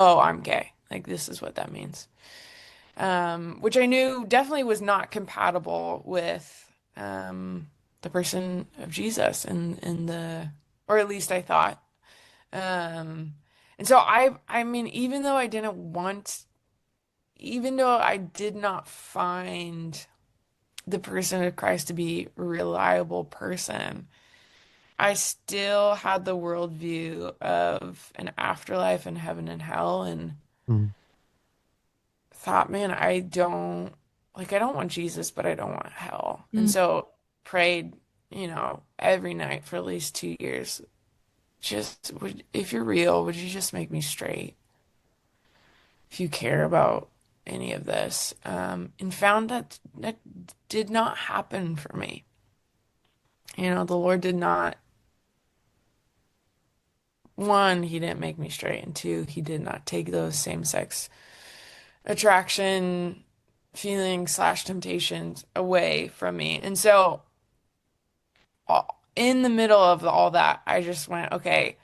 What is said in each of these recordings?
I'm gay. Like this is what that means. Which I knew definitely was not compatible with the person of Jesus and or at least I thought. Um, and so I mean, even though I did not find the person of Christ to be a reliable person, I still had the worldview of an afterlife and heaven and hell, and Mm, thought, man, I don't want Jesus, but I don't want hell. And mm. so prayed, every night for at least 2 years. If you're real, would you just make me straight? If you care about any of this, and found that that did not happen for me. The Lord did not, one, he didn't make me straight, and two, he did not take those same-sex attraction feelings slash temptations away from me. And so in the middle of all that, I just went, okay,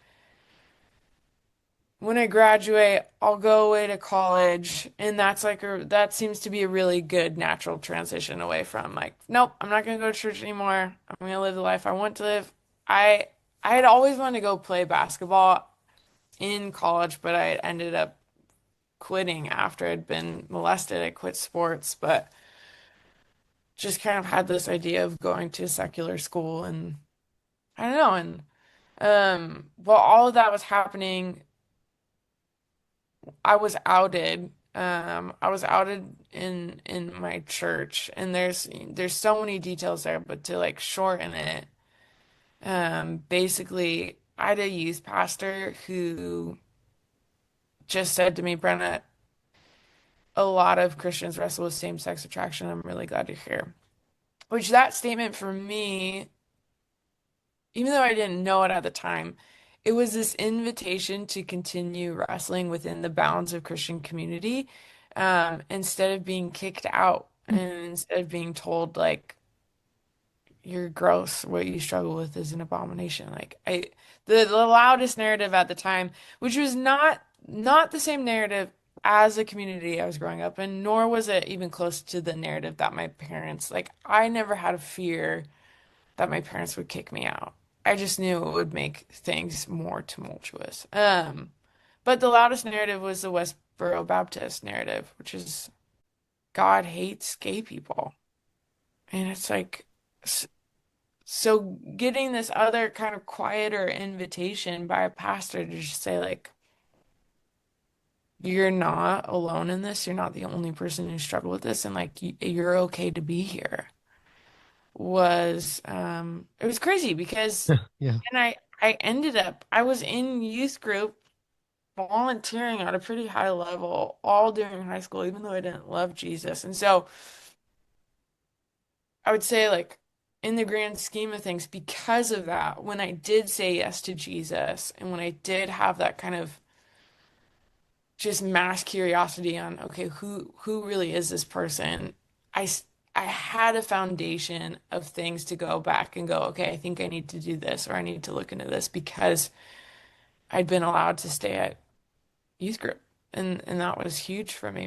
when I graduate, I'll go away to college, and that seems to be a really good natural transition away from like, nope, I'm not gonna go to church anymore. I'm gonna live the life I want to live. I I had always wanted to go play basketball in college, but I ended up quitting after I'd been molested. I quit sports, but just kind of had this idea of going to a secular school, and I don't know. And while all of that was happening, I was outed in my church, and there's so many details there, but to like shorten it, basically, I had a youth pastor who just said to me, Brenna, a lot of Christians wrestle with same-sex attraction. I'm really glad to hear. Which that statement for me, even though I didn't know it at the time, it was this invitation to continue wrestling within the bounds of Christian community, instead of being kicked out and instead of being told like you're gross, what you struggle with is an abomination. The loudest narrative at the time, which was not the same narrative as the community I was growing up in, nor was it even close to the narrative that my parents like. I never had a fear that my parents would kick me out. I just knew it would make things more tumultuous. But the loudest narrative was the Westboro Baptist narrative, which is God hates gay people. And it's like, so getting this other kind of quieter invitation by a pastor to just say, like, you're not alone in this. You're not the only person who struggled with this, and like, you're okay to be here it was crazy because Yeah. and I was in youth group volunteering at a pretty high level all during high school, even though I didn't love Jesus. And so I would say, like, in the grand scheme of things, because of that, when I did say yes to Jesus and when I did have that kind of just mass curiosity on, okay, who really is this person? I s- I had a foundation of things to go back and go, okay, I think I need to do this or I need to look into this because I'd been allowed to stay at youth group, and that was huge for me.